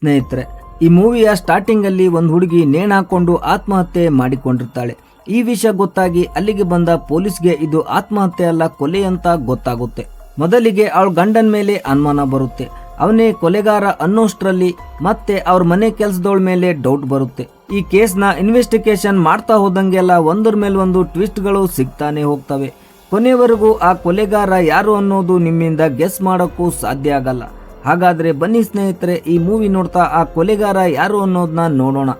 ಸ್ನೇಹಿತರೆ, ಈ ಮೂವಿಯ ಸ್ಟಾರ್ಟಿಂಗ್ ಅಲ್ಲಿ ಒಂದು ಹುಡುಗಿ ನೇಣು ಹಾಕೊಂಡು ಆತ್ಮಹತ್ಯೆ ಮಾಡಿಕೊಂಡಿರ್ತಾಳೆ. ಈ ವಿಷಯ ಗೊತ್ತಾಗಿ ಅಲ್ಲಿಗೆ ಬಂದ ಪೊಲೀಸ್ಗೆ ಇದು ಆತ್ಮಹತ್ಯೆ ಅಲ್ಲ ಕೊಲೆ ಅಂತ ಗೊತ್ತಾಗುತ್ತೆ. ಮೊದಲಿಗೆ ಅವಳ ಗಂಡನ ಮೇಲೆ ಅನುಮಾನ ಬರುತ್ತೆ, ಅವನೇ ಕೊಲೆಗಾರ ಅನ್ನೋಷ್ಟ್ರಲ್ಲಿ ಮತ್ತೆ ಅವ್ರ ಮನೆ ಕೆಲಸದವಳ ಮೇಲೆ ಡೌಟ್ ಬರುತ್ತೆ. ಈ ಕೇಸ್ನ ಇನ್ವೆಸ್ಟಿಗೇಷನ್ ಮಾಡ್ತಾ ಹೋದಂಗೆಲ್ಲ ಒಂದರ ಮೇಲೆ ಒಂದು ಟ್ವಿಸ್ಟ್ಗಳು ಸಿಗ್ತಾನೆ ಹೋಗ್ತವೆ. ಕೊನೆವರೆಗೂ ಆ ಕೊಲೆಗಾರ ಯಾರು ಅನ್ನೋದು ನಿಮ್ಮಿಂದ ಗೆಸ್ ಮಾಡೋಕ್ಕೂ ಸಾಧ್ಯ ಆಗಲ್ಲ. ಹಾಗಾದ್ರೆ ಬನ್ನಿ ಸ್ನೇಹಿತರೆ, ಈ ಮೂವಿ ನೋಡ್ತಾ ಆ ಕೊಲೆಗಾರ ಯಾರು ಅನ್ನೋದನ್ನ ನೋಡೋಣ.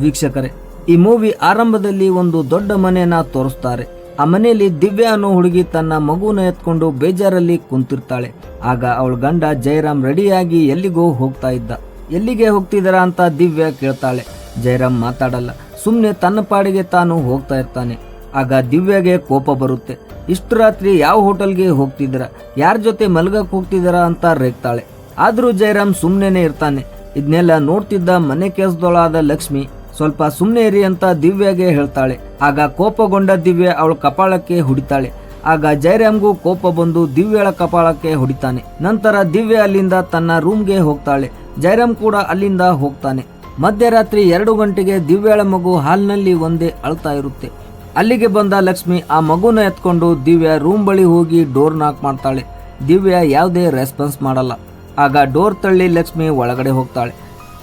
ವೀಕ್ಷಕರೇ, ಈ ಮೂವಿ ಆರಂಭದಲ್ಲಿ ಒಂದು ದೊಡ್ಡ ಮನೆಯನ್ನ ತೋರಿಸ್ತಾರೆ. ಆ ಮನೆಯಲ್ಲಿ ದಿವ್ಯಾ ಅನ್ನೋ ಹುಡುಗಿ ತನ್ನ ಮಗುನ ಎತ್ಕೊಂಡು ಬೇಜಾರಲ್ಲಿ ಕುಂತಿರ್ತಾಳೆ. ಆಗ ಅವಳ ಗಂಡ ಜಯರಾಮ್ ರೆಡಿಯಾಗಿ ಎಲ್ಲಿಗೋ ಹೋಗ್ತಾ ಇದ್ದ. ಎಲ್ಲಿಗೆ ಹೋಗ್ತಿದಾರ ಅಂತ ದಿವ್ಯಾ ಕೇಳ್ತಾಳೆ. ಜಯರಾಮ್ ಮಾತಾಡಲ್ಲ, ಸುಮ್ನೆ ತನ್ನ ಪಾಡಿಗೆ ತಾನು ಹೋಗ್ತಾ ಇರ್ತಾನೆ. ಆಗ ದಿವ್ಯಾಗೆ ಕೋಪ ಬರುತ್ತೆ. ಇಷ್ಟು ರಾತ್ರಿ ಯಾವ ಹೋಟೆಲ್ಗೆ ಹೋಗ್ತಿದ್ದೀರಾ, ಯಾರ ಜೊತೆ ಮಲ್ಗಕ್ ಹೋಗ್ತಿದ್ದೀರಾ ಅಂತ ರೇಗ್ತಾಳೆ. ಆದ್ರೂ ಜಯರಾಮ್ ಸುಮ್ನೆನೆ ಇರ್ತಾನೆ. ಇದನ್ನೆಲ್ಲ ನೋಡ್ತಿದ್ದ ಮನೆ ಕೆಲಸದೊಳಾದ ಲಕ್ಷ್ಮಿ ಸ್ವಲ್ಪ ಸುಮ್ನೆ ಇರಿ ಅಂತ ದಿವ್ಯಾಗೆ ಹೇಳ್ತಾಳೆ. ಆಗ ಕೋಪಗೊಂಡ ದಿವ್ಯಾ ಅವಳ ಕಪಾಳಕ್ಕೆ ಹೊಡಿತಾಳೆ. ಆಗ ಜಯರಾಮ್ಗೂ ಕೋಪ ಬಂದು ದಿವ್ಯಾಳ ಕಪಾಳಕ್ಕೆ ಹೊಡಿತಾನೆ. ನಂತರ ದಿವ್ಯಾ ಅಲ್ಲಿಂದ ತನ್ನ ರೂಮ್ಗೆ ಹೋಗ್ತಾಳೆ. ಜಯರಾಮ್ ಕೂಡ ಅಲ್ಲಿಂದ ಹೋಗ್ತಾನೆ. ಮಧ್ಯರಾತ್ರಿ 2 ಗಂಟೆಗೆ ದಿವ್ಯಾಳ ಮಗು ಹಾಲ್ನಲ್ಲಿ ಒಂದೇ ಅಳ್ತಾ ಇರುತ್ತೆ. ಅಲ್ಲಿಗೆ ಬಂದ ಲಕ್ಷ್ಮಿ ಆ ಮಗುನ ಎತ್ಕೊಂಡು ದಿವ್ಯಾ ರೂಮ್ ಬಳಿ ಹೋಗಿ ಡೋರ್ ನಾಕ್ ಮಾಡ್ತಾಳೆ. ದಿವ್ಯಾ ಯಾವುದೇ ರೆಸ್ಪಾನ್ಸ್ ಮಾಡಲ್ಲ. ಆಗ ಡೋರ್ ತಳ್ಳಿ ಲಕ್ಷ್ಮಿ ಒಳಗಡೆ ಹೋಗ್ತಾಳೆ.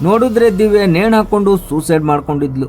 ನೋಡಿದ್ರೆ ದಿವ್ಯಾ ನೇಣು ಹಾಕೊಂಡು ಸೂಸೈಡ್ ಮಾಡ್ಕೊಂಡಿದ್ಲು.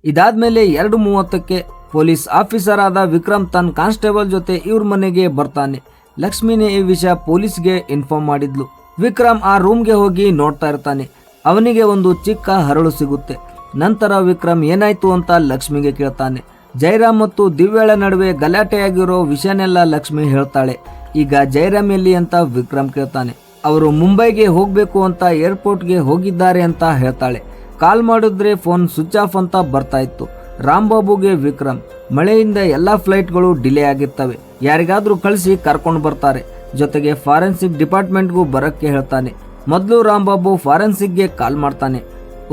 ಇದಾದ್ಮೇಲೆ 2:30ಕ್ಕೆ ಪೊಲೀಸ್ ಆಫೀಸರ್ ಆದ ವಿಕ್ರಮ್ ತನ್ನ ಕಾನ್ಸ್ಟೇಬಲ್ ಜೊತೆ ಇವ್ರ ಮನೆಗೆ ಬರ್ತಾನೆ. ಲಕ್ಷ್ಮಿನೇ ಈ ವಿಷಯ ಪೊಲೀಸ್ಗೆ ಇನ್ಫಾರ್ಮ್ ಮಾಡಿದ್ಲು. ವಿಕ್ರಮ್ ಆ ರೂಮ್ಗೆ ಹೋಗಿ ನೋಡ್ತಾ ಇರ್ತಾನೆ. ಅವನಿಗೆ ಒಂದು ಚಿಕ್ಕ ಹರಳು ಸಿಗುತ್ತೆ. ನಂತರ ವಿಕ್ರಮ್ ಏನಾಯ್ತು ಅಂತ ಲಕ್ಷ್ಮಿಗೆ ಕೇಳ್ತಾನೆ. ಜಯರಾಮ್ ಮತ್ತು ದಿವ್ಯಾಳ ನಡುವೆ ಗಲಾಟೆಯಾಗಿರೋ ವಿಷಯನೆಲ್ಲ ಲಕ್ಷ್ಮಿ ಹೇಳ್ತಾಳೆ. ಈಗ ಜಯರಾಮ್ ಎಲ್ಲಿ ಅಂತ ವಿಕ್ರಮ್ ಕೇಳ್ತಾನೆ. ಅವರು ಮುಂಬೈಗೆ ಹೋಗ್ಬೇಕು ಅಂತ ಏರ್ಪೋರ್ಟ್ಗೆ ಹೋಗಿದ್ದಾರೆ ಅಂತ ಹೇಳ್ತಾಳೆ. ಕಾಲ್ ಮಾಡಿದ್ರೆ ಫೋನ್ ಸ್ವಿಚ್ ಆಫ್ ಅಂತ ಬರ್ತಾ ಇತ್ತು. ರಾಂಬಾಬುಗೆ ವಿಕ್ರಮ್, ಮಳೆಯಿಂದ ಎಲ್ಲಾ ಫ್ಲೈಟ್ಗಳು ಡಿಲೇ ಆಗಿರ್ತವೆ, ಯಾರಿಗಾದ್ರೂ ಕಳಿಸಿ ಕರ್ಕೊಂಡು ಬರ್ತಾರೆ, ಜೊತೆಗೆ ಫಾರೆನ್ಸಿಕ್ ಡಿಪಾರ್ಟ್ಮೆಂಟ್ಗೂ ಬರಕ್ಕೆ ಹೇಳ್ತಾನೆ. ಮೊದಲು ರಾಂಬಾಬು ಫಾರೆನ್ಸಿಕ್ಗೆ ಕಾಲ್ ಮಾಡ್ತಾನೆ.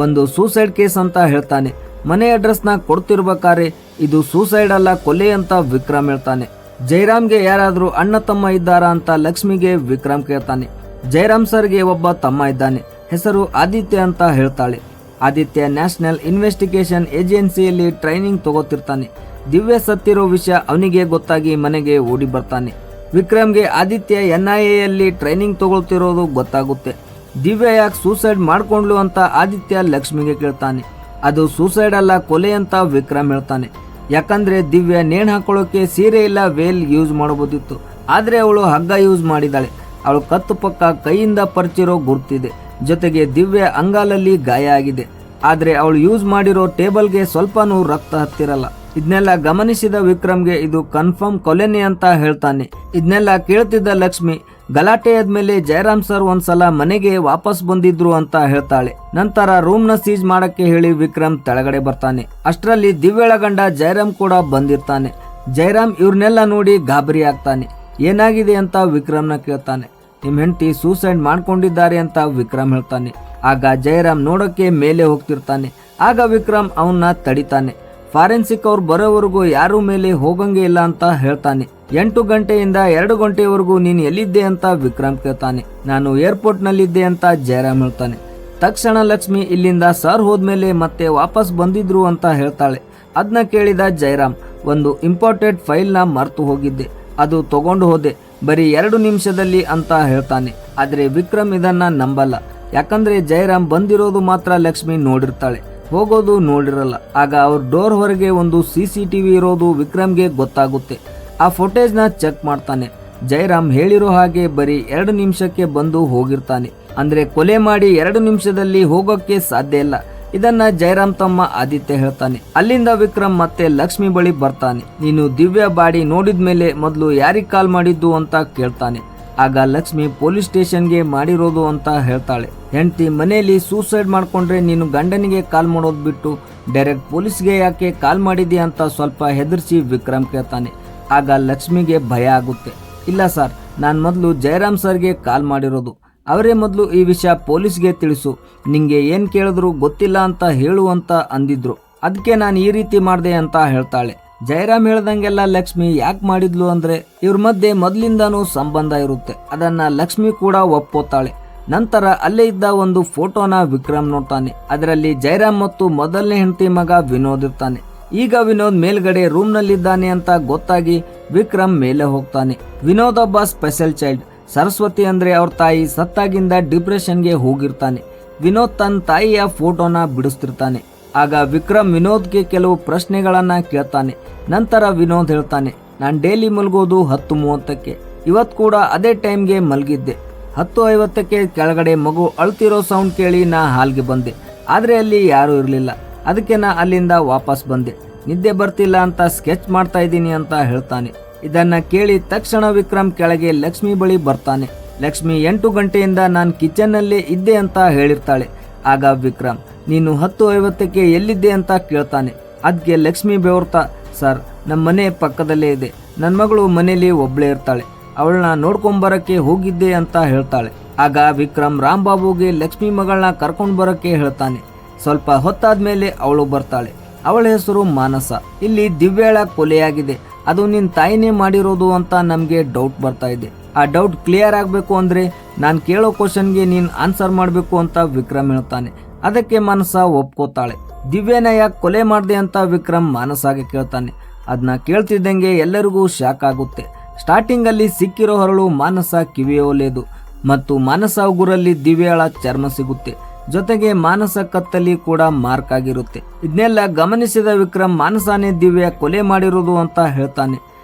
ಒಂದು ಸೂಸೈಡ್ ಕೇಸ್ ಅಂತ ಹೇಳ್ತಾನೆ. ಮನೆ ಅಡ್ರೆಸ್ನ ಕೊಡ್ತಿರ್ಬೇಕಾದ್ರೆ ಇದು ಸೂಸೈಡ್ ಅಲ್ಲ ಕೊಲೆ ಅಂತ ವಿಕ್ರಮ್ ಹೇಳ್ತಾನೆ. ಜಯರಾಮ್ಗೆ ಯಾರಾದ್ರೂ ಅಣ್ಣ ತಮ್ಮ ಇದ್ದಾರಾ ಅಂತ ಲಕ್ಷ್ಮಿಗೆ ವಿಕ್ರಮ್ ಕೇಳ್ತಾನೆ. ಜಯರಾಮ್ ಸರ್ಗೆ ಒಬ್ಬ ತಮ್ಮ ಇದ್ದಾನೆ, ಹೆಸರು ಆದಿತ್ಯ ಅಂತ ಹೇಳ್ತಾಳೆ. ಆದಿತ್ಯ ನ್ಯಾಷನಲ್ ಇನ್ವೆಸ್ಟಿಗೇಷನ್ ಏಜೆನ್ಸಿಯಲ್ಲಿ ಟ್ರೈನಿಂಗ್ ತಗೋತಿರ್ತಾನೆ. ದಿವ್ಯಾ ಸತ್ತಿರೋ ವಿಷಯ ಅವನಿಗೆ ಗೊತ್ತಾಗಿ ಮನೆಗೆ ಓಡಿ ಬರ್ತಾನೆ. ವಿಕ್ರಮ್ಗೆ ಆದಿತ್ಯ NIA ಟ್ರೈನಿಂಗ್ ತಗೊಳ್ತಿರೋದು ಗೊತ್ತಾಗುತ್ತೆ. ದಿವ್ಯಾ ಯಾಕೆ ಸೂಸೈಡ್ ಮಾಡ್ಕೊಂಡ್ಲು ಅಂತ ಆದಿತ್ಯ ಲಕ್ಷ್ಮಿಗೆ ಕೇಳ್ತಾನೆ. ಅದು ಸೂಸೈಡ್ ಅಲ್ಲ ಕೊಲೆ ಅಂತ ವಿಕ್ರಮ್ ಹೇಳ್ತಾನೆ. ಯಾಕಂದ್ರೆ ದಿವ್ಯಾ ನೇಣು ಹಾಕೊಳ್ಳೋಕೆ ಸೀರೆ ಇಲ್ಲ ವೇಲ್ ಯೂಸ್ ಮಾಡಬಹುದಿತ್ತು, ಆದ್ರೆ ಅವಳು ಹಗ್ಗ ಯೂಸ್ ಮಾಡಿದಾಳೆ. ಅವಳು ಕತ್ತು ಪಕ್ಕ ಕೈಯಿಂದ ಪರ್ಚಿರೋ ಗುರ್ತಿದೆ, ಜೊತೆಗೆ ದಿವ್ಯಾ ಅಂಗಾಲಲ್ಲಿ ಗಾಯ ಆಗಿದೆ. ಆದ್ರೆ ಅವಳು ಯೂಸ್ ಮಾಡಿರೋ ಟೇಬಲ್ಗೆ ಸ್ವಲ್ಪನೂ ರಕ್ತ ಹತ್ತಿರಲ್ಲ. ಇದನ್ನೆಲ್ಲ ಗಮನಿಸಿದ ವಿಕ್ರಮ್ಗೆ ಇದು ಕನ್ಫರ್ಮ್ ಕೊಲೆನೆ ಅಂತ ಹೇಳ್ತಾನೆ. ಇದನ್ನೆಲ್ಲ ಕೇಳ್ತಿದ್ದ ಲಕ್ಷ್ಮಿ ಗಲಾಟೆ ಆದ್ಮೇಲೆ ಜಯರಾಮ್ ಸರ್ ಒಂದ್ಸಲ ಮನೆಗೆ ವಾಪಸ್ ಬಂದಿದ್ರು ಅಂತ ಹೇಳ್ತಾಳೆ. ನಂತರ ರೂಮ್ ನ ಸೀಜ್ ಮಾಡಕ್ಕೆ ಹೇಳಿ ವಿಕ್ರಮ್ ತೆಳಗಡೆ ಬರ್ತಾನೆ. ಅಷ್ಟರಲ್ಲಿ ದಿವ್ಯಾಳ ಗಂಡ ಜಯರಾಮ್ ಕೂಡ ಬಂದಿರ್ತಾನೆ. ಜಯರಾಮ್ ಇವ್ರನ್ನೆಲ್ಲ ನೋಡಿ ಗಾಬರಿ ಆಗ್ತಾನೆ. ಏನಾಗಿದೆ ಅಂತ ವಿಕ್ರಮ್ನ ಕೇಳ್ತಾನೆ. ನಿಮ್ ಹೆಂಡತಿ ಸೂಸೈಡ್ ಮಾಡ್ಕೊಂಡಿದ್ದಾರೆ ಅಂತ ವಿಕ್ರಮ್ ಹೇಳ್ತಾನೆ. ಆಗ ಜಯರಾಮ್ ನೋಡಕ್ಕೆ ಮೇಲೆ ಹೋಗ್ತಿರ್ತಾನೆ. ಆಗ ವಿಕ್ರಮ್ ಅವನ್ನ ತಡಿತಾನೆ. ಫಾರೆನ್ಸಿಕ್ ಅವ್ರು ಬರೋವರೆಗೂ ಯಾರು ಮೇಲೆ ಹೋಗಂಗೆ ಇಲ್ಲ ಅಂತ ಹೇಳ್ತಾನೆ. 8 ಗಂಟೆಯಿಂದ 2 ಗಂಟೆವರೆಗೂ ನೀನು ಎಲ್ಲಿದ್ದೆ ಅಂತ ವಿಕ್ರಮ್ ಕೇಳ್ತಾನೆ. ನಾನು ಏರ್ಪೋರ್ಟ್ ನಲ್ಲಿದ್ದೆ ಅಂತ ಜಯರಾಮ್ ಹೇಳ್ತಾನೆ. ತಕ್ಷಣ ಲಕ್ಷ್ಮಿ ಇಲ್ಲಿಂದ ಸರ್ ಹೋದ್ಮೇಲೆ ಮತ್ತೆ ವಾಪಸ್ ಬಂದಿದ್ರು ಅಂತ ಹೇಳ್ತಾಳೆ. ಅದನ್ನ ಕೇಳಿದ ಜಯರಾಮ್, ಒಂದು ಇಂಪಾರ್ಟೆಂಟ್ ಫೈಲ್ನ ಮರ್ತು ಹೋಗಿದ್ದೆ, ಅದು ತಗೊಂಡು ಹೋದೆ, ಬರೀ 2 ನಿಮಿಷದಲ್ಲಿ ಅಂತ ಹೇಳ್ತಾನೆ. ಆದ್ರೆ ವಿಕ್ರಮ್ ಇದನ್ನ ನಂಬಲ್ಲ. ಯಾಕಂದ್ರೆ ಜಯರಾಮ್ ಬಂದಿರೋದು ಮಾತ್ರ ಲಕ್ಷ್ಮಿ ನೋಡಿರ್ತಾಳೆ, ಹೋಗೋದು ನೋಡಿರಲ್ಲ. ಆಗ ಅವ್ರ ಡೋರ್ ಹೊರಗೆ ಒಂದು CCTV ಇರೋದು ವಿಕ್ರಮ್ಗೆ ಗೊತ್ತಾಗುತ್ತೆ. ಆ ಫುಟೇಜ್ನ ಚೆಕ್ ಮಾಡ್ತಾನೆ. ಜಯರಾಮ್ ಹೇಳಿರೋ ಹಾಗೆ ಬರೀ 2 ನಿಮಿಷಕ್ಕೆ ಬಂದು ಹೋಗಿರ್ತಾನೆ. ಅಂದ್ರೆ ಕೊಲೆ ಮಾಡಿ 2 ನಿಮಿಷದಲ್ಲಿ ಹೋಗೋಕ್ಕೆ ಸಾಧ್ಯ ಇಲ್ಲ. ಇದನ್ನ ಜಯರಾಮ್ ತಮ್ಮ ಆದಿತ್ಯ ಹೇಳ್ತಾನೆ. ಅಲ್ಲಿಂದ ವಿಕ್ರಮ್ ಮತ್ತೆ ಲಕ್ಷ್ಮಿ ಬಳಿ ಬರ್ತಾನೆ. ನೀನು ದಿವ್ಯಾ ಬಾಡಿ ನೋಡಿದ್ಮೇಲೆ ಮೊದಲು ಯಾರಿಗೆ ಕಾಲ್ ಮಾಡಿದ್ದು ಅಂತ ಕೇಳ್ತಾನೆ. ಆಗ ಲಕ್ಷ್ಮಿ ಪೊಲೀಸ್ ಸ್ಟೇಷನ್ಗೆ ಮಾಡಿರೋದು ಅಂತ ಹೇಳ್ತಾಳೆ. ಹೆಂಡತಿ ಮನೆಯಲ್ಲಿ ಸೂಸೈಡ್ ಮಾಡ್ಕೊಂಡ್ರೆ ನೀನು ಗಂಡನಿಗೆ ಕಾಲ್ ಮಾಡೋದು ಬಿಟ್ಟು ಡೈರೆಕ್ಟ್ ಪೊಲೀಸ್ಗೆ ಯಾಕೆ ಕಾಲ್ ಮಾಡಿದ್ಯಾ ಅಂತ ಸ್ವಲ್ಪ ಹೆದರ್ಸಿ ವಿಕ್ರಮ್ ಕೇಳ್ತಾನೆ. ಆಗ ಲಕ್ಷ್ಮಿಗೆ ಭಯ ಆಗುತ್ತೆ. ಇಲ್ಲ ಸರ್, ನಾನು ಮೊದಲು ಜಯರಾಮ್ ಸರ್ಗೆ ಕಾಲ್ ಮಾಡಿರೋದು, ಅವರೇ ಮೊದಲು ಈ ವಿಷಯ ಪೊಲೀಸ್ಗೆ ತಿಳಿಸು, ನಿಂಗೆ ಏನ್ ಕೇಳಿದ್ರು ಗೊತ್ತಿಲ್ಲ ಅಂತ ಹೇಳು ಅಂತ ಅಂದಿದ್ರು, ಅದಕ್ಕೆ ನಾನು ಈ ರೀತಿ ಮಾಡಿದೆ ಅಂತ ಹೇಳ್ತಾಳೆ. ಜಯರಾಮ್ ಹೇಳ್ದಂಗೆಲ್ಲ ಲಕ್ಷ್ಮಿ ಯಾಕೆ ಮಾಡಿದ್ಲು ಅಂದ್ರೆ ಇವ್ರ ಮಧ್ಯೆ ಮೊದ್ಲಿಂದಾನು ಸಂಬಂಧ ಇರುತ್ತೆ. ಅದನ್ನ ಲಕ್ಷ್ಮಿ ಕೂಡ ಒಪ್ಕೋತಾಳೆ. ನಂತರ ಅಲ್ಲೇ ಇದ್ದ ಒಂದು ಫೋಟೋನ ವಿಕ್ರಮ್ ನೋಡ್ತಾನೆ. ಅದರಲ್ಲಿ ಜಯರಾಮ್ ಮತ್ತು ಮೊದಲನೇ ಹೆಂಡತಿ ಮಗ ವಿನೋದ್ ಇರ್ತಾನೆ. ಈಗ ವಿನೋದ್ ಮೇಲ್ಗಡೆ ರೂಮ್ ನಲ್ಲಿದ್ದಾನೆ ಅಂತ ಗೊತ್ತಾಗಿ ವಿಕ್ರಮ್ ಮೇಲೆ ಹೋಗ್ತಾನೆ. ವಿನೋದ್ ಒಬ್ಬ ಸ್ಪೆಷಲ್ ಚೈಲ್ಡ್. ಸರಸ್ವತಿ ಅಂದ್ರೆ ಅವ್ರ ತಾಯಿ ಸತ್ತಾಗಿಂದ ಡಿಪ್ರೆಷನ್ಗೆ ಹೋಗಿರ್ತಾನೆ. ವಿನೋದ್ ತನ್ನ ತಾಯಿಯ ಫೋಟೋನ ಬಿಡಿಸ್ತಿರ್ತಾನೆ. ಆಗ ವಿಕ್ರಮ್ ವಿನೋದ್ಗೆ ಕೆಲವು ಪ್ರಶ್ನೆಗಳನ್ನ ಕೇಳ್ತಾನೆ. ನಂತರ ವಿನೋದ್ ಹೇಳ್ತಾನೆ, ನಾನು ಡೈಲಿ ಮಲಗೋದು 10:30ಕ್ಕೆ. ಇವತ್ತು ಕೂಡ ಅದೇ ಟೈಮ್ಗೆ ಮಲಗಿದ್ದೆ. 10:50ಕ್ಕೆ ಕೆಳಗಡೆ ಮಗು ಅಳ್ತಿರೋ ಸೌಂಡ್ ಕೇಳಿ ನಾ ಹಾಲ್ಗೆ ಬಂದೆ. ಆದ್ರೆ ಅಲ್ಲಿ ಯಾರೂ ಇರಲಿಲ್ಲ. ಅದಕ್ಕೆ ನಾ ಅಲ್ಲಿಂದ ವಾಪಸ್ ಬಂದೆ. ನಿದ್ದೆ ಬರ್ತಿಲ್ಲ ಅಂತ ಸ್ಕೆಚ್ ಮಾಡ್ತಾ ಇದ್ದೀನಿ ಅಂತ ಹೇಳ್ತಾನೆ. ಇದನ್ನ ಕೇಳಿ ತಕ್ಷಣ ವಿಕ್ರಮ್ ಕೆಳಗೆ ಲಕ್ಷ್ಮಿ ಬಳಿ ಬರ್ತಾನೆ. ಲಕ್ಷ್ಮಿ 8 ಗಂಟೆಯಿಂದ ನಾನು ಕಿಚನ್ನಲ್ಲೇ ಇದ್ದೆ ಅಂತ ಹೇಳಿರ್ತಾಳೆ. ಆಗ ವಿಕ್ರಮ್, ನೀನು 10:50ಕ್ಕೆ ಎಲ್ಲಿದ್ದೆ ಅಂತ ಕೇಳ್ತಾನೆ. ಅದಕ್ಕೆ ಲಕ್ಷ್ಮಿ ಬೆವರ್ತಾ, ಸರ್ ನಮ್ಮ ಮನೆ ಪಕ್ಕದಲ್ಲೇ ಇದೆ. ನನ್ನ ಮಗಳು ಮನೇಲಿ ಒಬ್ಳೇ ಇರ್ತಾಳೆ. ಅವಳನ್ನ ನೋಡ್ಕೊಂಬರಕ್ಕೆ ಹೋಗಿದ್ದೆ ಅಂತ ಹೇಳ್ತಾಳೆ. ಆಗ ವಿಕ್ರಮ್ ರಾಂಬಾಬುಗೆ ಲಕ್ಷ್ಮಿ ಮಗಳನ್ನ ಕರ್ಕೊಂಡ್ ಬರಕ್ಕೆ ಹೇಳ್ತಾನೆ. ಸ್ವಲ್ಪ ಹೊತ್ತಾದ್ಮೇಲೆ ಅವಳು ಬರ್ತಾಳೆ. ಅವಳ ಹೆಸರು ಮಾನಸ. ಇಲ್ಲಿ ದಿವ್ಯಾಳ ಕೊಲೆಯಾಗಿದೆ. ಅದು ನಿನ್ನ ತಾಯಿನೇ ಮಾಡಿರೋದು ಅಂತ ನಮಗೆ ಡೌಟ್ ಬರ್ತಾ ಇದೆ. ಆ ಡೌಟ್ ಕ್ಲಿಯರ್ ಆಗಬೇಕು ಅಂದ್ರೆ ನಾನು ಕೇಳೋ ಕ್ವಶನ್ಗೆ ನೀನು ಆನ್ಸರ್ ಮಾಡಬೇಕು ಅಂತ ವಿಕ್ರಮ್ ಹೇಳ್ತಾನೆ. ಅದಕ್ಕೆ ಮಾನಸ ಒಪ್ಕೋತಾಳೆ. ದಿವ್ಯಾನ ಯಾಕೆ ಕೊಲೆ ಮಾಡಿದೆ ಅಂತ ವಿಕ್ರಮ್ ಮಾನಸಾಗೆ ಕೇಳ್ತಾನೆ. ಅದನ್ನ ಕೇಳ್ತಿದ್ದಂಗೆ ಎಲ್ಲರಿಗೂ ಶಾಕ್ ಆಗುತ್ತೆ. ಸ್ಟಾರ್ಟಿಂಗ್ ಅಲ್ಲಿ ಸಿಕ್ಕಿರೋ ಹರಳು ಮಾನಸ ಕಿವಿಯೋಲೇದು ಮತ್ತು ಮಾನಸ ಉಗುರಲ್ಲಿ ದಿವ್ಯಾಳ ಚರ್ಮ ಸಿಗುತ್ತೆ. ಜೊತೆಗೆ ಮಾನಸ ಕತ್ತಲ್ಲಿ ಕೂಡ ಮಾರ್ಕ್ ಆಗಿರುತ್ತೆ. ಇದನ್ನೆಲ್ಲ ಗಮನಿಸಿದ ವಿಕ್ರಮ್ ಮಾನಸನೇ ದಿವ್ಯಾ ಕೊಲೆ ಮಾಡಿರೋದು ಅಂತ ಹೇಳ್ತಾನೆ.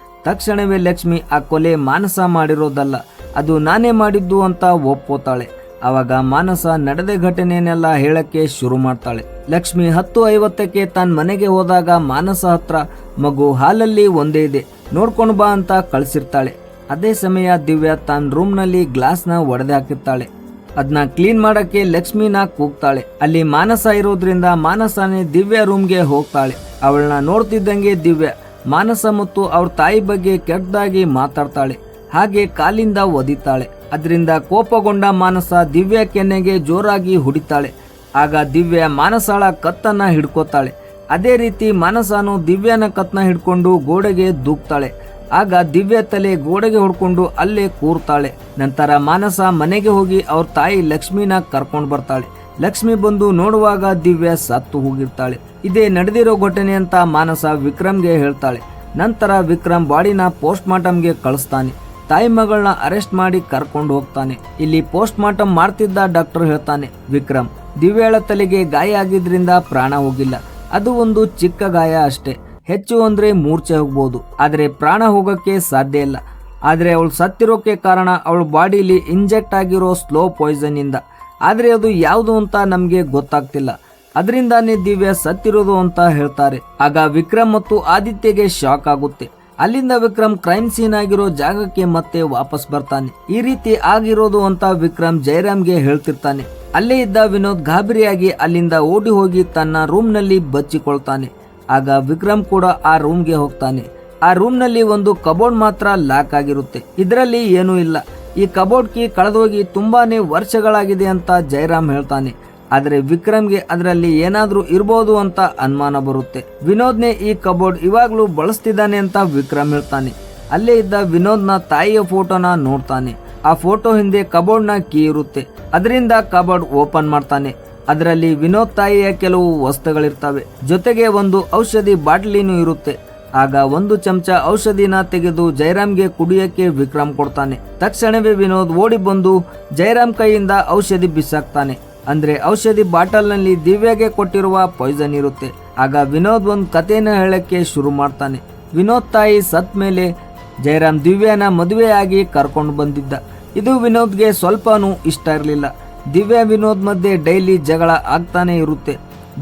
ತಕ್ಷಣವೇ ಲಕ್ಷ್ಮಿ ಆ ಕೊಲೆ ಮಾನಸ ಮಾಡಿರೋದಲ್ಲ, ಅದು ನಾನೇ ಮಾಡಿದ್ದು ಅಂತ ಒಪ್ಕೋತಾಳೆ. ಅವಾಗ ಮಾನಸ ನಡೆದ ಘಟನೆಯನ್ನೆಲ್ಲ ಹೇಳಕ್ಕೆ ಶುರು ಮಾಡ್ತಾಳೆ. ಲಕ್ಷ್ಮಿ 10:50ಕ್ಕೆ ತನ್ನ ಮನೆಗೆ ಹೋದಾಗ ಮಾನಸ ಹತ್ರ ಮಗು ಹಾಲಲ್ಲಿ ಒಂದೇ ಇದೆ, ನೋಡ್ಕೊಂಡು ಬಾ ಅಂತ ಕಳಿಸಿರ್ತಾಳೆ. ಅದೇ ಸಮಯ ದಿವ್ಯಾ ತನ್ನ ರೂಮ್ನಲ್ಲಿ ಗ್ಲಾಸ್ನ ಒಡೆದು ಹಾಕಿರ್ತಾಳೆ. ಅದನ್ನ ಕ್ಲೀನ್ ಮಾಡಕ್ಕೆ ಲಕ್ಷ್ಮಿನ ಕೂಗ್ತಾಳೆ. ಅಲ್ಲಿ ಮಾನಸ ಇರೋದ್ರಿಂದ ಮಾನಸನೇ ದಿವ್ಯಾ ರೂಮ್ಗೆ ಹೋಗ್ತಾಳೆ. ಅವಳನ್ನ ನೋಡ್ತಿದ್ದಂಗೆ ದಿವ್ಯಾ ಮಾನಸ ಮತ್ತು ಅವ್ರ ತಾಯಿ ಬಗ್ಗೆ ಕೆಟ್ಟದಾಗಿ ಮಾತಾಡ್ತಾಳೆ. ಹಾಗೆ ಕಾಲಿಂದ ಒದಿತಾಳೆ. ಅದರಿಂದ ಕೋಪಗೊಂಡ ಮಾನಸ ದಿವ್ಯಾ ಕೆನ್ನೆಗೆ ಜೋರಾಗಿ ಹೊಡಿತಾಳೆ. ಆಗ ದಿವ್ಯಾ ಮಾನಸಳ ಕತ್ತನ್ನ ಹಿಡ್ಕೋತಾಳೆ. ಅದೇ ರೀತಿ ಮಾನಸನು ದಿವ್ಯಾನ ಕತ್ತನ್ನ ಹಿಡ್ಕೊಂಡು ಗೋಡೆಗೆ ದೂಕ್ತಾಳೆ. ಆಗ ದಿವ್ಯಾ ತಲೆ ಗೋಡೆಗೆ ಹೊಡ್ಕೊಂಡು ಅಲ್ಲೇ ಕೂರ್ತಾಳೆ. ನಂತರ ಮಾನಸ ಮನೆಗೆ ಹೋಗಿ ಅವ್ರ ತಾಯಿ ಲಕ್ಷ್ಮಿನ ಕರ್ಕೊಂಡು ಬರ್ತಾಳೆ. ಲಕ್ಷ್ಮಿ ಬಂದು ನೋಡುವಾಗ ದಿವ್ಯಾ ಸತ್ತು ಹೋಗಿರ್ತಾಳೆ. ಇದೇ ನಡೆದಿರೋ ಘಟನೆ ಅಂತ ಮಾನಸ ವಿಕ್ರಮ್ಗೆ ಹೇಳ್ತಾಳೆ. ನಂತರ ವಿಕ್ರಮ್ ಬಾಡಿನ ಪೋಸ್ಟ್ ಮಾರ್ಟಮ್ಗೆ ಕಳಿಸ್ತಾನೆ. ತಾಯಿ ಮಗಳನ್ನ ಅರೆಸ್ಟ್ ಮಾಡಿ ಕರ್ಕೊಂಡು ಹೋಗ್ತಾನೆ. ಇಲ್ಲಿ ಪೋಸ್ಟ್ ಮಾರ್ಟಮ್ ಮಾಡ್ತಿದ್ದ ಡಾಕ್ಟರ್ ಹೇಳ್ತಾನೆ, ವಿಕ್ರಮ್ ದಿವ್ಯಾಳ ತಲೆಗೆ ಗಾಯ ಆಗಿದ್ರಿಂದ ಪ್ರಾಣ ಹೋಗಿಲ್ಲ. ಅದು ಒಂದು ಚಿಕ್ಕ ಗಾಯ ಅಷ್ಟೇ. ಹೆಚ್ಚು ಅಂದ್ರೆ ಮೂರ್ಛೆ ಹೋಗ್ಬೋದು, ಆದ್ರೆ ಪ್ರಾಣ ಹೋಗಕ್ಕೆ ಸಾಧ್ಯ ಇಲ್ಲ. ಆದ್ರೆ ಅವಳು ಸತ್ತಿರೋಕೆ ಕಾರಣ ಅವಳ ಬಾಡಿಲಿ ಇಂಜೆಕ್ಟ್ ಆಗಿರೋ ಸ್ಲೋ ಪಾಯ್ಸನ್ ಇಂದ. ಆದ್ರೆ ಅದು ಯಾವುದು ಅಂತ ನಮ್ಗೆ ಗೊತ್ತಾಗ್ತಿಲ್ಲ. ಅದರಿಂದಾನೇ ದಿವ್ಯಾ ಸತ್ತಿರೋದು ಅಂತ ಹೇಳ್ತಾರೆ. ಆಗ ವಿಕ್ರಮ್ ಮತ್ತು ಆದಿತ್ಯಗೆ ಶಾಕ್ ಆಗುತ್ತೆ. ಅಲ್ಲಿಂದ ವಿಕ್ರಮ್ ಕ್ರೈಮ್ ಸೀನ್ ಆಗಿರೋ ಜಾಗಕ್ಕೆ ಮತ್ತೆ ವಾಪಸ್ ಬರ್ತಾನೆ. ಈ ರೀತಿ ಆಗಿರೋದು ಅಂತ ವಿಕ್ರಮ್ ಜಯರಾಮ್ಗೆ ಹೇಳ್ತಿರ್ತಾನೆ. ಅಲ್ಲೇ ಇದ್ದ ವಿನೋದ್ ಗಾಬರಿಯಾಗಿ ಅಲ್ಲಿಂದ ಓಡಿ ಹೋಗಿ ತನ್ನ ರೂಮ್ ನಲ್ಲಿ ಬಚ್ಚಿಕೊಳ್ತಾನೆ. ಆಗ ವಿಕ್ರಮ್ ಕೂಡ ಆ ರೂಮ್ಗೆ ಹೋಗ್ತಾನೆ. ಆ ರೂಮ್ ನಲ್ಲಿ ಒಂದು ಕಬೋರ್ಡ್ ಮಾತ್ರ ಲಾಕ್ ಆಗಿರುತ್ತೆ. ಇದರಲ್ಲಿ ಏನೂ ಇಲ್ಲ. ಈ ಕಬೋರ್ಡ್ ಕೀ ಕಳೆದೋಗಿ ತುಂಬಾನೇ ವರ್ಷಗಳಾಗಿದೆ ಅಂತ ಜಯರಾಮ್ ಹೇಳ್ತಾನೆ. ಆದ್ರೆ ವಿಕ್ರಮ್ಗೆ ಅದರಲ್ಲಿ ಏನಾದ್ರೂ ಇರ್ಬೋದು ಅಂತ ಅನುಮಾನ ಬರುತ್ತೆ. ವಿನೋದ್ನೇ ಈ ಕಬೋರ್ಡ್ ಇವಾಗ್ಲೂ ಬಳಸ್ತಿದ್ದಾನೆ ಅಂತ ವಿಕ್ರಮ್ ಹೇಳ್ತಾನೆ. ಅಲ್ಲೇ ಇದ್ದ ವಿನೋದ್ನ ತಾಯಿಯ ಫೋಟೋನ ನೋಡ್ತಾನೆ. ಆ ಫೋಟೋ ಹಿಂದೆ ಕಬೋರ್ಡ್ನ ಕೀ ಇರುತ್ತೆ. ಅದರಿಂದ ಕಬೋರ್ಡ್ ಓಪನ್ ಮಾಡ್ತಾನೆ. ಅದರಲ್ಲಿ ವಿನೋದ್ ತಾಯಿಯ ಕೆಲವು ವಸ್ತುಗಳಿರ್ತವೆ. ಜೊತೆಗೆ ಒಂದು ಔಷಧಿ ಬಾಟ್ಲಿನೂ ಇರುತ್ತೆ. ಆಗ ಒಂದು ಚಮಚ ಔಷಧಿನ ತೆಗೆದು ಜಯರಾಮ್ಗೆ ಕುಡಿಯಕ್ಕೆ ವಿಕ್ರಮ್ ಕೊಡ್ತಾನೆ. ತಕ್ಷಣವೇ ವಿನೋದ್ ಓಡಿ ಬಂದು ಜಯರಾಮ್ ಕೈಯಿಂದ ಔಷಧಿ ಬಿಸಾಕ್ತಾನೆ. ಅಂದ್ರೆ ಔಷಧಿ ಬಾಟಲ್ ನಲ್ಲಿ ದಿವ್ಯಾಗೆ ಕೊಟ್ಟಿರುವ ಪಾಯ್ಸನ್ ಇರುತ್ತೆ. ಆಗ ವಿನೋದ್ ಒಂದು ಕಥೆನ ಹೇಳಕ್ಕೆ ಶುರು ಮಾಡ್ತಾನೆ. ವಿನೋದ್ ತಾಯಿ ಸತ್ ಮೇಲೆ ಜಯರಾಮ್ ದಿವ್ಯಾನ ಮದುವೆಯಾಗಿ ಕರ್ಕೊಂಡು ಬಂದಿದ್ದ. ಇದು ವಿನೋದ್ಗೆ ಸ್ವಲ್ಪನೂ ಇಷ್ಟ ಇರಲಿಲ್ಲ. ದಿವ್ಯಾ ವಿನೋದ್ ಮಧ್ಯೆ ಡೈಲಿ ಜಗಳ ಆಗ್ತಾನೆ ಇರುತ್ತೆ.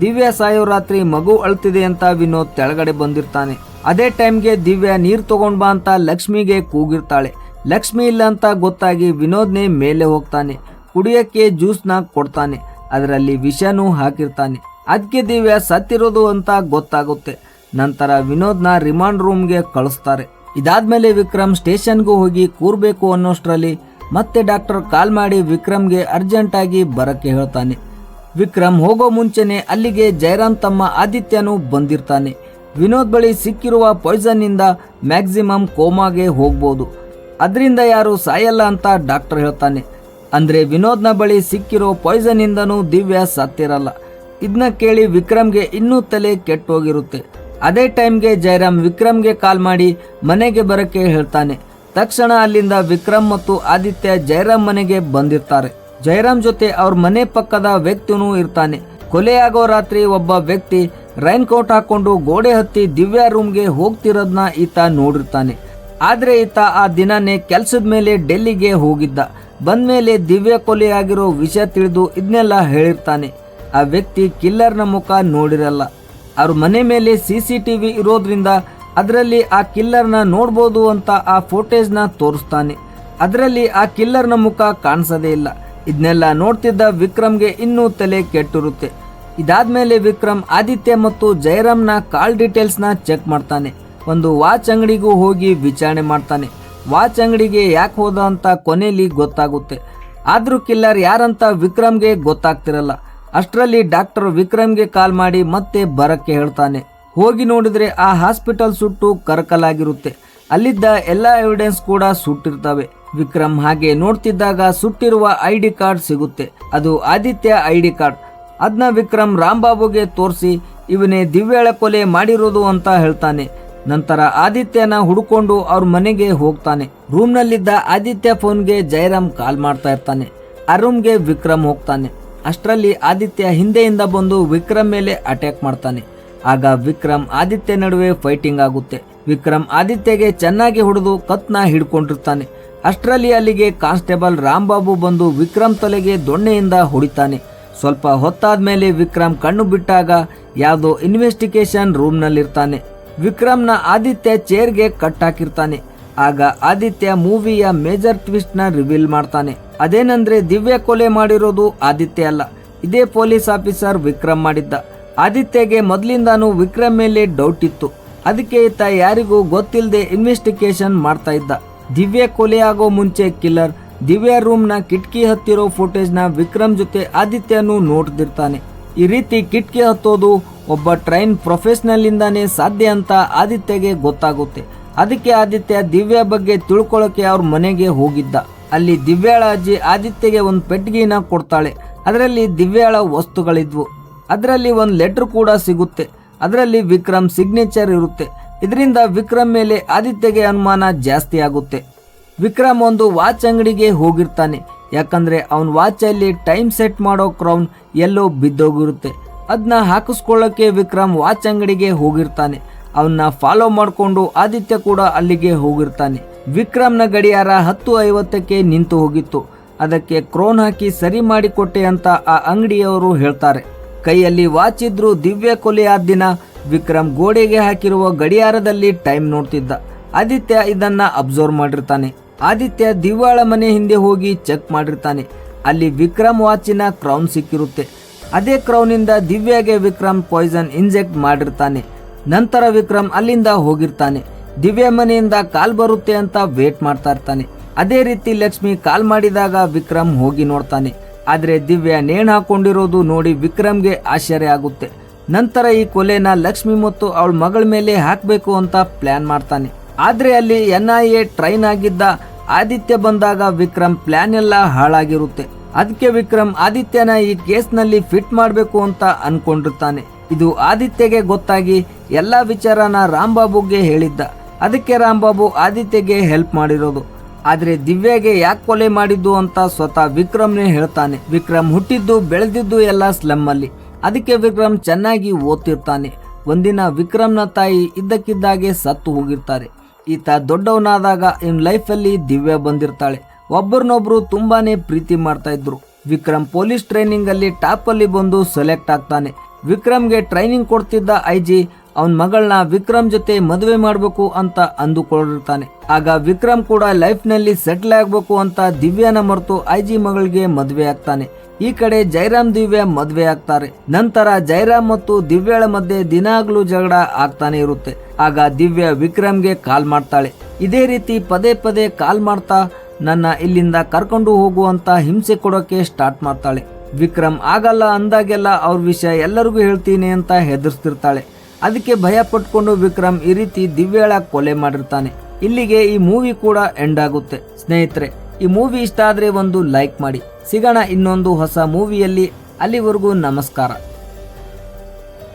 ದಿವ್ಯಾ ಸಾಯೋ ರಾತ್ರಿ ಮಗು ಅಳ್ತಿದೆ ಅಂತ ವಿನೋದ್ ಕೆಳಗಡೆ ಬಂದಿರ್ತಾನೆ. ಅದೇ ಟೈಮ್ಗೆ ದಿವ್ಯಾ ನೀರ್ ತಗೊಂಡ್ ಬಾ ಅಂತ ಲಕ್ಷ್ಮಿಗೆ ಕೂಗಿರ್ತಾಳೆ. ಲಕ್ಷ್ಮಿ ಇಲ್ಲ ಅಂತ ಗೊತ್ತಾಗಿ ವಿನೋದ್ನೇ ಮೇಲೆ ಹೋಗ್ತಾನೆ. ಕುಡಿಯಕ್ಕೆ ಜ್ಯೂಸ್ನ ಕೊಡ್ತಾನೆ. ಅದರಲ್ಲಿ ವಿಷನೂ ಹಾಕಿರ್ತಾನೆ. ಅದಕ್ಕೆ ದಿವ್ಯಾ ಸತ್ತಿರೋದು ಅಂತ ಗೊತ್ತಾಗುತ್ತೆ. ನಂತರ ವಿನೋದ್ನ ರಿಮಾಂಡ್ ರೂಮ್ಗೆ ಕಳಿಸ್ತಾರೆ. ಇದಾದ್ಮೇಲೆ ವಿಕ್ರಮ್ ಸ್ಟೇಷನ್ಗೂ ಹೋಗಿ ಕೂರ್ಬೇಕು ಅನ್ನೋಷ್ಟ್ರಲ್ಲಿ ಮತ್ತೆ ಡಾಕ್ಟರ್ ಕಾಲ್ ಮಾಡಿ ವಿಕ್ರಮ್ಗೆ ಅರ್ಜೆಂಟ್ ಆಗಿ ಬರಕ್ಕೆ ಹೇಳ್ತಾನೆ. ವಿಕ್ರಮ್ ಹೋಗೋ ಮುಂಚೆನೆ ಅಲ್ಲಿಗೆ ಜಯರಾಮ್ ತಮ್ಮ ಆದಿತ್ಯನೂ ಬಂದಿರ್ತಾನೆ. ವಿನೋದ್ ಬಳಿ ಸಿಕ್ಕಿರುವ ಪಾಯ್ಸನ್ ಇಂದ ಮ್ಯಾಕ್ಸಿಮಮ್ ಕೋಮಾಗೆ ಹೋಗ್ಬೋದು. ಅದರಿಂದ ಯಾರು ಸಾಯಲ್ಲ ಅಂತ ಡಾಕ್ಟರ್ ಹೇಳ್ತಾನೆ. ಅಂದ್ರೆ ವಿನೋದ್ನ ಬಳಿ ಸಿಕ್ಕಿರೋ ಪಾಯ್ಸನ್ ಇಂದನೂ ದಿವ್ಯಾ ಸತ್ತಿರಲ್ಲ. ಇದನ್ನ ಕೇಳಿ ವಿಕ್ರಮ್ಗೆ ಇನ್ನೂ ತಲೆ ಕೆಟ್ಟೋಗಿರುತ್ತೆ. ಅದೇ ಟೈಮ್ಗೆ ಜಯರಾಮ್ ವಿಕ್ರಮ್ಗೆ ಕಾಲ್ ಮಾಡಿ ಮನೆಗೆ ಬರಕ್ಕೆ ಹೇಳ್ತಾನೆ. ತಕ್ಷಣ ಅಲ್ಲಿಂದ ವಿಕ್ರಮ್ ಮತ್ತು ಆದಿತ್ಯ ಜಯರಾಮ್ ಮನೆಗೆ ಬಂದಿರ್ತಾರೆ. ಜಯರಾಮ್ ಜೊತೆ ಅವ್ರ ಮನೆ ಪಕ್ಕದ ವ್ಯಕ್ತಿನೂ ಇರ್ತಾನೆ. ಕೊಲೆಯಾಗೋ ರಾತ್ರಿ ಒಬ್ಬ ವ್ಯಕ್ತಿ ರೈನ್ ಕೋಟ್ ಹಾಕೊಂಡು ಗೋಡೆ ಹತ್ತಿ ದಿವ್ಯಾ ರೂಮ್ಗೆ ಹೋಗ್ತಿರೋದನ್ನ ಈತ ನೋಡಿರ್ತಾನೆ. ಆದ್ರೆ ಈತ ಆ ದಿನನೇ ಕೆಲ್ಸದ ಮೇಲೆ ಡೆಲ್ಲಿಗೆ ಹೋಗಿದ್ದ. ಬಂದ್ಮೇಲೆ ದಿವ್ಯಾ ಕೊಲೆಯಾಗಿರೋ ವಿಷಯ ತಿಳಿದು ಇದನ್ನೆಲ್ಲ ಹೇಳಿರ್ತಾನೆ. ಆ ವ್ಯಕ್ತಿ ಕಿಲ್ಲರ್ನ ಮುಖ ನೋಡಿರಲ್ಲ. ಅವ್ರ ಮನೆ ಮೇಲೆ CCTV ಇರೋದ್ರಿಂದ ಅದರಲ್ಲಿ ಆ ಕಿಲ್ಲರ್ನ ನೋಡ್ಬೋದು ಅಂತ ಆ ಫೋಟೇಜ್ನ ತೋರಿಸ್ತಾನೆ. ಅದರಲ್ಲಿ ಆ ಕಿಲ್ಲರ್ನ ಮುಖ ಕಾಣಿಸೋದೇ ಇಲ್ಲ. ಇದನ್ನೆಲ್ಲ ನೋಡ್ತಿದ್ದ ವಿಕ್ರಮ್ಗೆ ಇನ್ನೂ ತಲೆ ಕೆಟ್ಟಿರುತ್ತೆ. ಇದಾದ್ಮೇಲೆ ವಿಕ್ರಮ್ ಆದಿತ್ಯ ಮತ್ತು ಜಯರಾಮ್ನ ಕಾಲ್ ಡೀಟೇಲ್ಸ್ನ ಚೆಕ್ ಮಾಡ್ತಾನೆ. ಒಂದು ವಾಚ್ ಅಂಗಡಿಗೂ ಹೋಗಿ ವಿಚಾರಣೆ ಮಾಡ್ತಾನೆ. ವಾಚ್ ಅಂಗಡಿಗೆ ಯಾಕೆ ಹೋದ ಅಂತ ಕೊನೆಯಲ್ಲಿ ಗೊತ್ತಾಗುತ್ತೆ. ಆದ್ರೂ ಕಿಲ್ಲರ್ ಯಾರಂತ ವಿಕ್ರಮ್ಗೆ ಗೊತ್ತಾಗ್ತಿರಲ್ಲ. ಅಷ್ಟರಲ್ಲಿ ಡಾಕ್ಟರ್ ವಿಕ್ರಮ್ಗೆ ಕಾಲ್ ಮಾಡಿ ಮತ್ತೆ ಬರಕ್ಕೆ ಹೇಳ್ತಾನೆ. ಹೋಗಿ ನೋಡಿದ್ರೆ ಆ ಹಾಸ್ಪಿಟಲ್ ಸುಟ್ಟು ಕರಕಲಾಗಿರುತ್ತೆ. ಅಲ್ಲಿದ್ದ ಎಲ್ಲ ಎವಿಡೆನ್ಸ್ ಕೂಡ ಸುಟ್ಟಿರ್ತವೆ. ವಿಕ್ರಮ್ ಹಾಗೆ ನೋಡ್ತಿದ್ದಾಗ ಸುಟ್ಟಿರುವ ID ಕಾರ್ಡ್ ಸಿಗುತ್ತೆ. ಅದು ಆದಿತ್ಯ ID ಕಾರ್ಡ್. ಅದನ್ನ ವಿಕ್ರಮ್ ರಾಂಬಾಬುಗೆ ತೋರಿಸಿ ಇವನೇ ದಿವ್ಯಾಳ ಕೊಲೆ ಮಾಡಿರೋದು ಅಂತ ಹೇಳ್ತಾನೆ. ನಂತರ ಆದಿತ್ಯನ ಹುಡುಕೊಂಡು ಅವ್ರ ಮನೆಗೆ ಹೋಗ್ತಾನೆ. ರೂಮ್ನಲ್ಲಿದ್ದ ಆದಿತ್ಯ ಫೋನ್ಗೆ ಜಯರಾಮ್ ಕಾಲ್ ಮಾಡ್ತಾ ಇರ್ತಾನೆ. ಆ ರೂಮ್ಗೆ ವಿಕ್ರಮ್ ಹೋಗ್ತಾನೆ. ಅಷ್ಟರಲ್ಲಿ ಆದಿತ್ಯ ಹಿಂದೆಯಿಂದ ಬಂದು ವಿಕ್ರಮ್ ಮೇಲೆ ಅಟ್ಯಾಕ್ ಮಾಡ್ತಾನೆ. ಆಗ ವಿಕ್ರಮ್ ಆದಿತ್ಯ ನಡುವೆ ಫೈಟಿಂಗ್ ಆಗುತ್ತೆ. ವಿಕ್ರಮ್ ಆದಿತ್ಯಗೆ ಚೆನ್ನಾಗಿ ಹೊಡೆದು ಕತ್ನ ಹಿಡ್ಕೊಂಡಿರ್ತಾನೆ. ಅಷ್ಟರಲ್ಲಿ ಅಲ್ಲಿಗೆ ಕಾನ್ಸ್ಟೇಬಲ್ ರಾಂಬಾಬು ಬಂದು ವಿಕ್ರಮ್ ತಲೆಗೆ ದೊಣ್ಣೆಯಿಂದ ಹೊಡಿತಾನೆ. ಸ್ವಲ್ಪ ಹೊತ್ತಾದ್ಮೇಲೆ ವಿಕ್ರಮ್ ಕಣ್ಣು ಬಿಟ್ಟಾಗ ಯಾವುದೋ ಇನ್ವೆಸ್ಟಿಗೇಷನ್ ರೂಮ್ನಲ್ಲಿರ್ತಾನೆ. ವಿಕ್ರಮ್ನ ಆದಿತ್ಯ ಚೇರ್ಗೆ ಕಟ್ ಹಾಕಿರ್ತಾನೆ. ಆಗ ಆದಿತ್ಯ ಮೂವಿಯ ಮೇಜರ್ ಟ್ವಿಸ್ಟ್ ನ ರಿವೀಲ್ ಮಾಡ್ತಾನೆ. ಅದೇನಂದ್ರೆ ದಿವ್ಯಾ ಕೊಲೆ ಮಾಡಿರೋದು ಆದಿತ್ಯ ಅಲ್ಲ, ಇದೇ ಪೊಲೀಸ್ ಆಫೀಸರ್ ವಿಕ್ರಮ್ ಮಾಡಿದ್ದ. ಆದಿತ್ಯಗೆ ಮೊದಲಿಂದಾನು ವಿಕ್ರಮ್ ಮೇಲೆ ಡೌಟ್ ಇತ್ತು. ಅದಕ್ಕೆ ಈತ ಯಾರಿಗೂ ಗೊತ್ತಿಲ್ಲದೆ ಇನ್ವೆಸ್ಟಿಗೇಷನ್ ಮಾಡ್ತಾ ಇದ್ದ. ದಿವ್ಯಾ ಕೊಲೆ ಆಗೋ ಮುಂಚೆ ಕಿಲ್ಲರ್ ದಿವ್ಯಾ ರೂಮ್ನ ಕಿಟಕಿ ಹತ್ತಿರೋ ಫುಟೇಜ್ನ ವಿಕ್ರಮ್ ಜೊತೆ ಆದಿತ್ಯನು ನೋಡ್ತಿರ್ತಾನೆ. ಈ ರೀತಿ ಕಿಟಕಿ ಹತ್ತೋದು ಒಬ್ಬ ಟ್ರೈನ್ ಪ್ರೊಫೆಷನಲ್ ಇಂದಾನೇ ಸಾಧ್ಯ ಅಂತ ಆದಿತ್ಯಗೆ ಗೊತ್ತಾಗುತ್ತೆ. ಅದಕ್ಕೆ ಆದಿತ್ಯ ದಿವ್ಯಾ ಬಗ್ಗೆ ತಿಳ್ಕೊಳ್ಳೋಕೆ ಅವ್ರ ಮನೆಗೆ ಹೋಗಿದ್ದ. ಅಲ್ಲಿ ದಿವ್ಯಾಳ ಅಜ್ಜಿ ಆದಿತ್ಯಗೆ ಒಂದು ಪೆಟ್ಟಿಗೆನ ಕೊಡ್ತಾಳೆ. ಅದರಲ್ಲಿ ದಿವ್ಯಾಳ ವಸ್ತುಗಳಿದ್ವು. ಅದರಲ್ಲಿ ಒಂದು ಲೆಟರ್ ಕೂಡ ಸಿಗುತ್ತೆ. ಅದರಲ್ಲಿ ವಿಕ್ರಮ್ ಸಿಗ್ನೇಚರ್ ಇರುತ್ತೆ. ಇದರಿಂದ ವಿಕ್ರಮ್ ಮೇಲೆ ಆದಿತ್ಯಗೆ ಅನುಮಾನ ಜಾಸ್ತಿ ಆಗುತ್ತೆ. ವಿಕ್ರಮ್ ಒಂದು ವಾಚ್ ಅಂಗಡಿಗೆ ಹೋಗಿರ್ತಾನೆ. ಯಾಕಂದ್ರೆ ಅವನ ವಾಚ್ ಅಲ್ಲಿ ಟೈಮ್ ಸೆಟ್ ಮಾಡೋ ಕ್ರೌನ್ ಎಲ್ಲೋ ಬಿದ್ದೋಗಿರುತ್ತೆ. ಅದನ್ನ ಹಾಕಿಸ್ಕೊಳ್ಳೋಕೆ ವಿಕ್ರಮ್ ವಾಚ್ ಅಂಗಡಿಗೆ ಹೋಗಿರ್ತಾನೆ. ಅವನ್ನ ಫಾಲೋ ಮಾಡಿಕೊಂಡು ಆದಿತ್ಯ ಕೂಡ ಅಲ್ಲಿಗೆ ಹೋಗಿರ್ತಾನೆ. ವಿಕ್ರಮ್ನ ಗಡಿಯಾರ 10:50ಕ್ಕೆ ನಿಂತು ಹೋಗಿತ್ತು. ಅದಕ್ಕೆ ಕ್ರೋನ್ ಹಾಕಿ ಸರಿ ಮಾಡಿಕೊಟ್ಟೆ ಅಂತ ಆ ಅಂಗಡಿಯವರು ಹೇಳ್ತಾರೆ. ಕೈಯಲ್ಲಿ ವಾಚ್ ಇದ್ರೂ ದಿವ್ಯಾ ಕೊಲೆ ಆದ ದಿನ ವಿಕ್ರಮ್ ಗೋಡೆಗೆ ಹಾಕಿರುವ ಗಡಿಯಾರದಲ್ಲಿ ಟೈಮ್ ನೋಡ್ತಿದ್ದ. ಆದಿತ್ಯ ಇದನ್ನ ಅಬ್ಸರ್ವ್ ಮಾಡಿರ್ತಾನೆ. ಆದಿತ್ಯ ದಿವ್ಯಾಳ ಮನೆ ಹಿಂದೆ ಹೋಗಿ ಚೆಕ್ ಮಾಡಿರ್ತಾನೆ. ಅಲ್ಲಿ ವಿಕ್ರಮ್ ವಾಚಿನ ಕ್ರೌನ್ ಸಿಕ್ಕಿರುತ್ತೆ. ಅದೇ ಕ್ರೌನ್ ಇಂದ ದಿವ್ಯಾಗೆ ವಿಕ್ರಮ್ ಪಾಯ್ಸನ್ ಇಂಜೆಕ್ಟ್ ಮಾಡಿರ್ತಾನೆ. ನಂತರ ವಿಕ್ರಮ್ ಅಲ್ಲಿಂದ ಹೋಗಿರ್ತಾನೆ. ದಿವ್ಯಾ ಮನೆಯಿಂದ ಕಾಲ್ ಬರುತ್ತೆ ಅಂತ ವೇಟ್ ಮಾಡ್ತಾ ಇರ್ತಾನೆ. ಅದೇ ರೀತಿ ಲಕ್ಷ್ಮಿ ಕಾಲ್ ಮಾಡಿದಾಗ ವಿಕ್ರಮ್ ಹೋಗಿ ನೋಡ್ತಾನೆ. ಆದ್ರೆ ದಿವ್ಯಾ ನೇಣು ಹಾಕೊಂಡಿರೋದು ನೋಡಿ ವಿಕ್ರಮ್ಗೆ ಆಶ್ಚರ್ಯ ಆಗುತ್ತೆ. ನಂತರ ಈ ಕೊಲೆನ ಲಕ್ಷ್ಮಿ ಮತ್ತು ಅವಳ ಮಗಳ ಮೇಲೆ ಹಾಕಬೇಕು ಅಂತ ಪ್ಲಾನ್ ಮಾಡ್ತಾನೆ. ಆದ್ರೆ ಅಲ್ಲಿ NIA ಟ್ರೈನ್ ಆಗಿದ್ದ ಆದಿತ್ಯ ಬಂದಾಗ ವಿಕ್ರಮ್ ಪ್ಲಾನ್ ಎಲ್ಲ ಹಾಳಾಗಿರುತ್ತೆ. ಅದಕ್ಕೆ ವಿಕ್ರಮ್ ಆದಿತ್ಯನ ಈ ಕೇಸ್ನಲ್ಲಿ ಫಿಟ್ ಮಾಡಬೇಕು ಅಂತ ಅನ್ಕೊಂಡಿರ್ತಾನೆ. ಇದು ಆದಿತ್ಯಗೆ ಗೊತ್ತಾಗಿ ಎಲ್ಲಾ ವಿಚಾರನ ರಾಂಬಾಬುಗೆ ಹೇಳಿದ್ದ. ಅದಕ್ಕೆ ರಾಂಬಾಬು ಆದಿತ್ಯಗೆ ಹೆಲ್ಪ್ ಮಾಡಿರೋದು. ಆದ್ರೆ ದಿವ್ಯಾಗೆ ಯಾಕೆ ಕೊಲೆ ಮಾಡಿದ್ದು ಅಂತ ಸ್ವತಃ ವಿಕ್ರಮ್ನೇ ಹೇಳ್ತಾನೆ. ವಿಕ್ರಮ್ ಹುಟ್ಟಿದ್ದು ಬೆಳೆದಿದ್ದು ಎಲ್ಲ ಸ್ಲಮ್ ಅಲ್ಲಿ. ಅದಕ್ಕೆ ವಿಕ್ರಮ್ ಚೆನ್ನಾಗಿ ಓದ್ತಿರ್ತಾನೆ. ಒಂದಿನ ವಿಕ್ರಮ್ನ ತಾಯಿ ಇದ್ದಕ್ಕಿದ್ದಾಗೆ ಸತ್ತು ಹೋಗಿರ್ತಾರೆ. ಈತ ದೊಡ್ಡವನಾದಾಗ ಇವನ್ ಲೈಫಲ್ಲಿ ದಿವ್ಯಾ ಬಂದಿರ್ತಾಳೆ. ಒಬ್ಬರನ್ನೊಬ್ರು ತುಂಬಾನೇ ಪ್ರೀತಿ ಮಾಡ್ತಾ ಇದ್ರು. ವಿಕ್ರಮ್ ಪೊಲೀಸ್ ಟ್ರೈನಿಂಗ್ ಅಲ್ಲಿ ಟಾಪ್ ಅಲ್ಲಿ ಬಂದು ಸೆಲೆಕ್ಟ್ ಆಗ್ತಾನೆ. ವಿಕ್ರಮ್ಗೆ ಟ್ರೈನಿಂಗ್ ಕೊಡ್ತಿದ್ದ IG ಅವನ್ ಮಗಳನ್ನ ವಿಕ್ರಮ್ ಜೊತೆ ಮದುವೆ ಮಾಡ್ಬೇಕು ಅಂತ ಅಂದುಕೊಂಡಿರ್ತಾನೆ. ಆಗ ವಿಕ್ರಮ್ ಕೂಡ ಲೈಫ್ ನಲ್ಲಿ ಸೆಟ್ಲ್ ಆಗ್ಬೇಕು ಅಂತ ದಿವ್ಯಾನ ಮರೆತು IG ಮಗಳಿಗೆ ಮದುವೆ ಆಗ್ತಾನೆ. ಈ ಕಡೆ ಜಯರಾಮ್ ದಿವ್ಯಾ ಮದುವೆ ಆಗ್ತಾರೆ. ನಂತರ ಜಯರಾಮ್ ಮತ್ತು ದಿವ್ಯಾಳ ಮಧ್ಯೆ ದಿನಾಗ್ಲೂ ಜಗಳ ಆಗ್ತಾನೆ ಇರುತ್ತೆ. ಆಗ ದಿವ್ಯಾ ವಿಕ್ರಮ್ಗೆ ಕಾಲ್ ಮಾಡ್ತಾಳೆ. ಇದೇ ರೀತಿ ಪದೇ ಪದೇ ಕಾಲ್ ಮಾಡ್ತಾ ನನ್ನ ಇಲ್ಲಿಂದ ಕರ್ಕೊಂಡು ಹೋಗುವಂತ ಹಿಂಸೆ ಕೊಡೋಕೆ ಸ್ಟಾರ್ಟ್ ಮಾಡ್ತಾಳೆ. ವಿಕ್ರಮ್ ಆಗಲ್ಲ ಅಂದಾಗೆಲ್ಲ ಅವ್ರ ವಿಷಯ ಎಲ್ಲರಿಗೂ ಹೇಳ್ತೀನಿ ಅಂತ ಹೆದರ್ಸ್ತಿರ್ತಾಳೆ. ಅದಕ್ಕೆ ಭಯ ಪಟ್ಕೊಂಡು ವಿಕ್ರಮ್ ಈ ರೀತಿ ದಿವ್ಯಾಳ ಕೊಲೆ ಮಾಡಿರ್ತಾನೆ. ಇಲ್ಲಿಗೆ ಈ ಮೂವಿ ಕೂಡ ಎಂಡ್ ಆಗುತ್ತೆ. ಸ್ನೇಹಿತರೆ, ಈ ಮೂವಿ ಇಷ್ಟ ಆದ್ರೆ ಒಂದು ಲೈಕ್ ಮಾಡಿ. ಸಿಗೋಣ ಇನ್ನೊಂದು ಹೊಸ ಮೂವಿಯಲ್ಲಿ. ಅಲ್ಲಿವರೆಗೂ ನಮಸ್ಕಾರ.